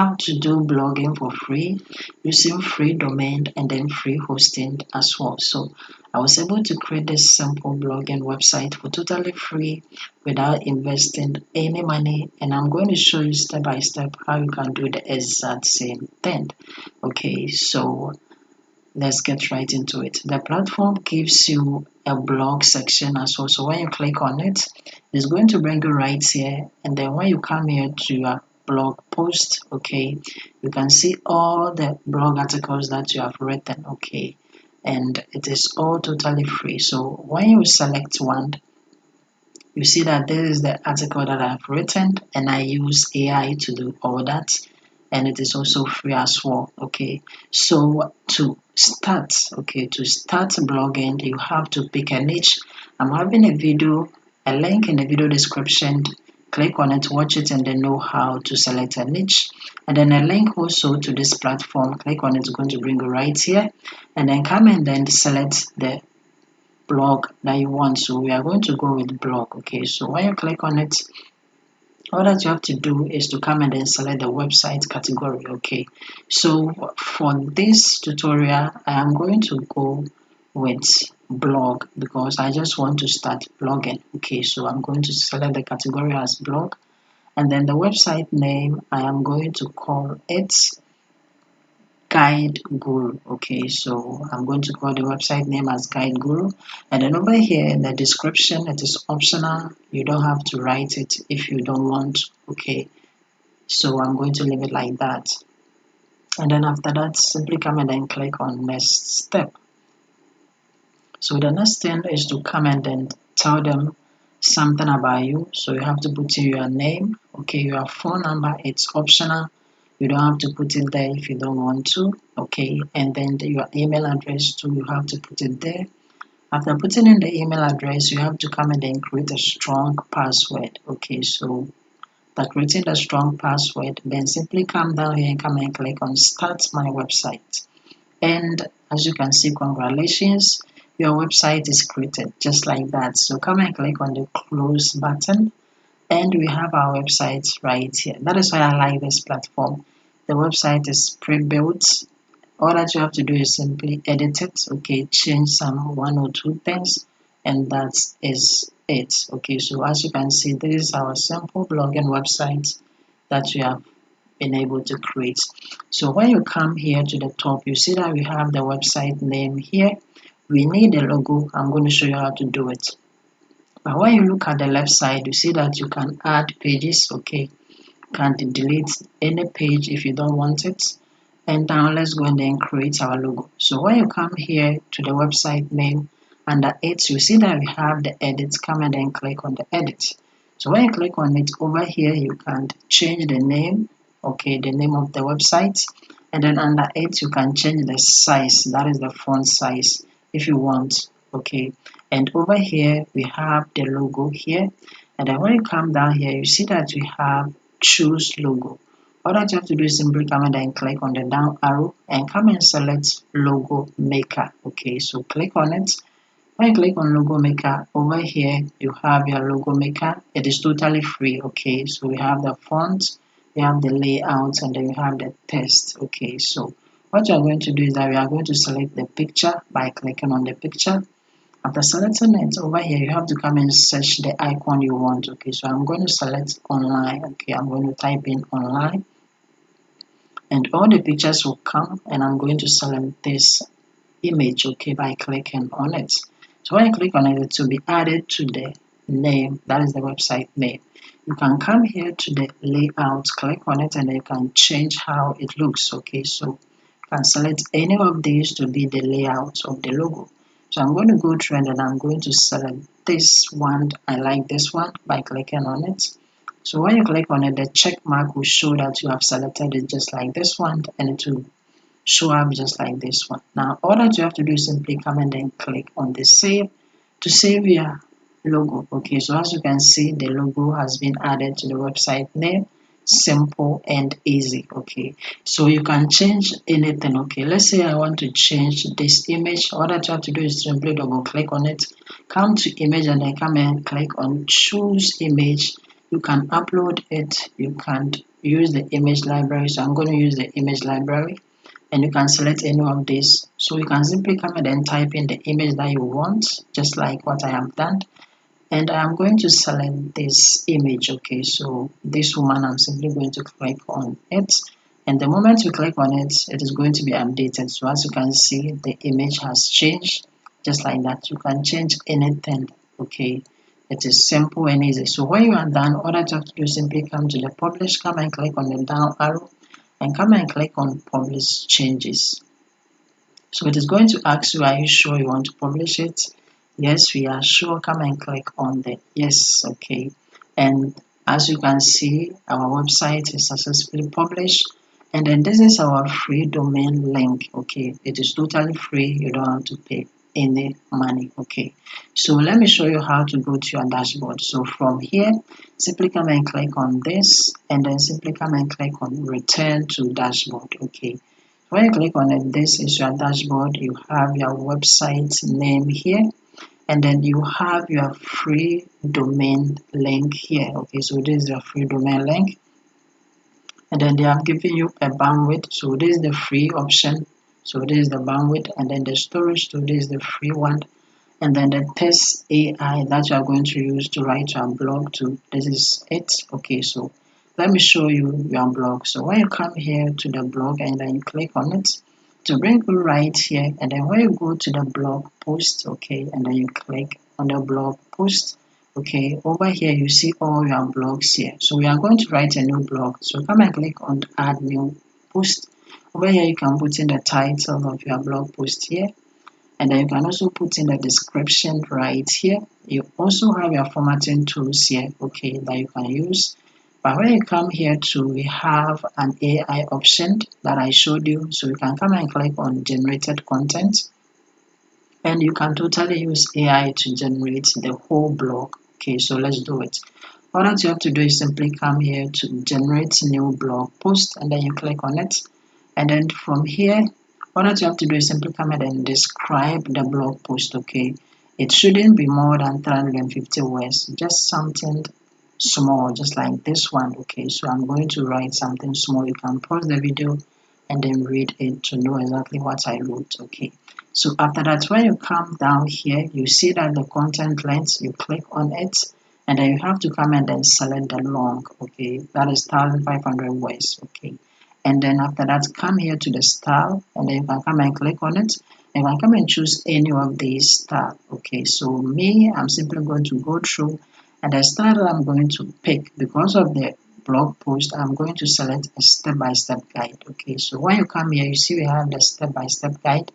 how to do blogging for free using free domain and then free hosting as well. So I was able to create this simple blogging website for totally free without investing any money, and I'm going to show you step by step how you can do the exact same thing. Okay, so let's get right into it. The platform gives you a blog section as well. So when you click on it, it's going to bring you right here. And then when you come here to your blog post, okay, you can see all the blog articles that you have written, okay, and it is all totally free. So when you select one, you see that this is the article that I've written, and I use AI to do all that, and it is also free as well. Okay, so to start blogging, you have to pick a niche. I'm having a link in the video description. Click on it, watch it, and then know how to select a niche. And then a link also to this platform. Click on it, it's going to bring you right here, and then come and then select the blog that you want. So we are going to go with blog. Okay, so when you click on it, all that you have to do is to come and then select the website category. Okay, so for this tutorial I am going to go with blog because I just want to start blogging. Okay, so I'm going to select the category as blog, and then the website name I am going to call it Guide Guru. Okay, so I'm going to call the website name as Guide Guru, and then over here in the description it is optional. You don't have to write it if you don't want. Okay, so I'm going to leave it like that, and then after that simply come and then click on next step. So the next thing is to come and then tell them something about you. So you have to put in your name, okay, your phone number, it's optional. You don't have to put it there if you don't want to, okay, and then your email address too, you have to put it there. After putting in the email address, you have to come and then create a strong password. Okay, so by creating the strong password, then simply come down here and come and click on start my website. And as you can see, congratulations, your website is created just like that. So come and click on the close button, and we have our website right here. That is why I like this platform. The website is pre-built. All that you have to do is simply edit it, okay, change some one or two things, and that is it. Okay, so as you can see, this is our simple blogging website that we have been able to create. So when you come here to the top, you see that we have the website name here. We need a logo. I'm going to show you how to do it. But when you look at the left side, you see that you can add pages. Okay, you can delete any page if you don't want it. And now let's go and then create our logo. So when you come here to the website name, under it, you see that we have the edit. Come and then click on the edit. So when you click on it over here, you can change the name, okay, the name of the website, and then under it, you can change the size, that is the font size, if you want, okay. And over here, we have the logo here, and then when you come down here, you see that we have choose logo. All that you have to do is simply come and then click on the down arrow and come and select logo maker. Okay, so click on it. When you click on logo maker, over here you have your logo maker. It is totally free. Okay, so we have the font, we have the layout, and then we have the text. Okay, so what you are going to do is that we are going to select the picture by clicking on the picture. After selecting it, over here you have to come and search the icon you want. Okay, so I'm going to select online. Okay, I'm going to type in online, and all the pictures will come, and I'm going to select this image, okay, by clicking on it. So when you click on it, it will be added to the name, that is the website name. You can come here to the layout, click on it, and you can change how it looks. Okay, so you can select any of these to be the layout of the logo. So I'm going to go through and then I'm going to select this one. I like this one by clicking on it. So when you click on it, the check mark will show that you have selected it just like this one, and it will show up just like this one. Now all that you have to do is simply come and then click on the save to save your logo. Okay, so as you can see, the logo has been added to the website name. Simple and easy. Okay, so you can change anything. Okay, let's say I want to change this image. All that you have to do is simply double click on it, come to image, and then come and click on choose image. You can upload it, you can use the image library. So I'm going to use the image library, and you can select any of these. So you can simply come and then type in the image that you want, just like what I have done. And I'm going to select this image. Okay, so this woman, I'm simply going to click on it, and the moment you click on it, it is going to be updated. So as you can see, the image has changed, just like that. You can change anything. Okay, it is simple and easy. So when you are done, all that you have to do is simply come to the publish, come and click on the down arrow, and come and click on publish changes. So it is going to ask you, are you sure you want to publish it? Yes, we are sure. Come and click on the yes. Okay, and as you can see, our website is successfully published, and then this is our free domain link. Okay, it is totally free. You don't have to pay any money. Okay, so let me show you how to go to your dashboard. So from here, simply come and click on this, and then simply come and click on return to dashboard. Okay, when you click on it, this is your dashboard. You have your website name here, and then you have your free domain link here. Okay, so this is your free domain link, and then they have given you a bandwidth. So this is the free option. So this is the bandwidth, and then the storage. So this is the free one, and then the test AI that you are going to use to write your blog to. This is it. Okay, so let me show you your blog. So when you come here to the blog and then you click on it to bring you right here, and then when you go to the blog post, okay, and then you click on the blog post, okay, over here you see all your blogs here. So we are going to write a new blog. So come and click on add new post. Over here you can put in the title of your blog post here, and then you can also put in the description right here. You also have your formatting tools here, okay, that you can use. But when you come here to, we have an AI option that I showed you. So you can come and click on generated content, and you can totally use AI to generate the whole blog. Okay, so let's do it. All that you have to do is simply come here to generate new blog post, and then you click on it. And then from here, all that you have to do is simply come in and describe the blog post. Okay, it shouldn't be more than 350 words, just something small, just like this one. Okay, so I'm going to write something small. You can pause the video and then read it to know exactly what I wrote. Okay, so after that, when you come down here, you see that the content length, you click on it, and then you have to come and then select the long. Okay, that is 1500 words. Okay, and then after that, come here to the style, and then you can come and click on it. And you can come and choose any of these style. Okay, so me, I'm simply going to go through, and the style that I'm going to pick, because of the blog post, I'm going to select a step-by-step guide. Okay, so when you come here, you see we have the step-by-step guide.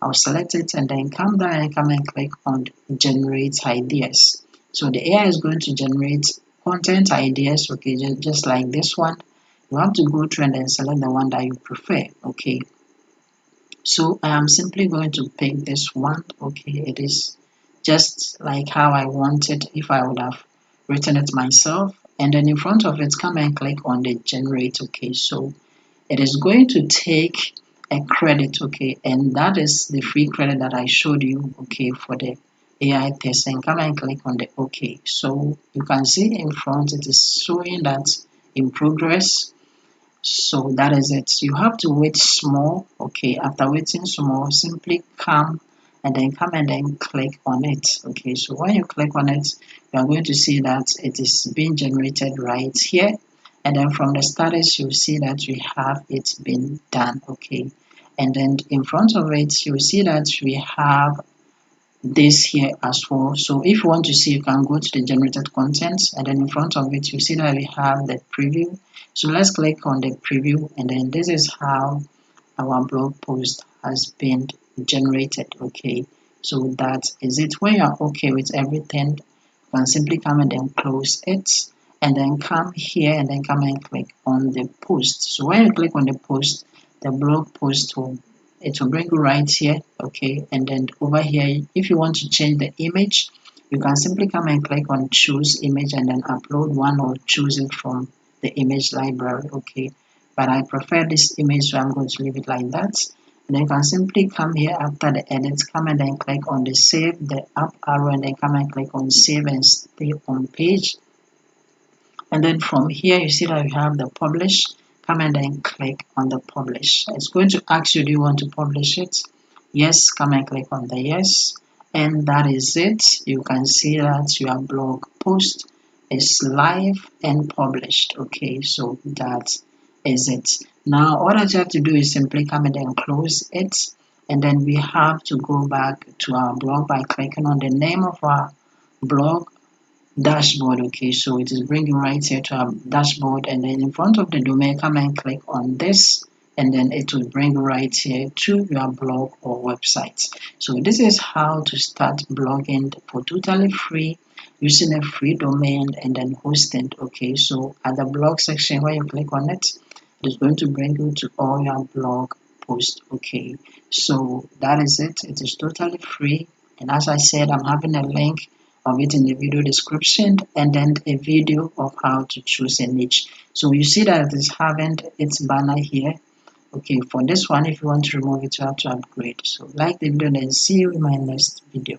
I'll select it and then come down and come and click on generate ideas. So the AI is going to generate content ideas. Okay, just like this one. You have to go through and then select the one that you prefer. Okay, so I am simply going to pick this one. Okay, it is just like how I wanted if I would have written it myself. And then in front of it, come and click on the generate. Okay, so it is going to take a credit. Okay, and that is the free credit that I showed you. Okay, for the AI test, and come and click on the OK. So you can see in front it is showing that in progress. So that is it. You have to wait small. Okay, after waiting small, simply come and then click on it. Okay, so when you click on it, you are going to see that it is being generated right here. And then from the status, you see that we have it been done. Okay, and then in front of it, you see that we have this here as well. So if you want to see, you can go to the generated content, and then in front of it you see that we have the preview. So let's click on the preview, and then this is how our blog post has been generated. Okay, so that is it. When you are okay with everything, you can simply come and then close it, and then come here and then come and click on the post. So when you click on the post, the blog post will bring you right here. Okay, and then over here, if you want to change the image, you can simply come and click on choose image and then upload one, or choose it from the image library. Okay, but I prefer this image, so I'm going to leave it like that. And then you can simply come here after the edit, come and then click on the save, the up arrow, and then come and click on save and stay on page. And then from here, you see that you have the publish. Come and then click on the publish. It's going to ask you, do you want to publish it? Yes, come and click on the yes. And that is it. You can see that your blog post is live and published. Okay, so that is it. Now, all that you have to do is simply come and then close it. And then we have to go back to our blog by clicking on the name of our blog dashboard. Okay, so it is bringing right here to our dashboard, and then in front of the domain, come and click on this, and then it will bring right here to your blog or website. So this is how to start blogging for totally free using a free domain and then hosting. Okay, so at the blog section where you click on it, it is going to bring you to all your blog posts. Okay, so that is it. It is totally free, and as I said, I'm having a link of it in the video description, and then a video of how to choose a niche. So you see that it is having its banner here. Okay, for this one, if you want to remove it, you have to upgrade. So like the video and see you in my next video.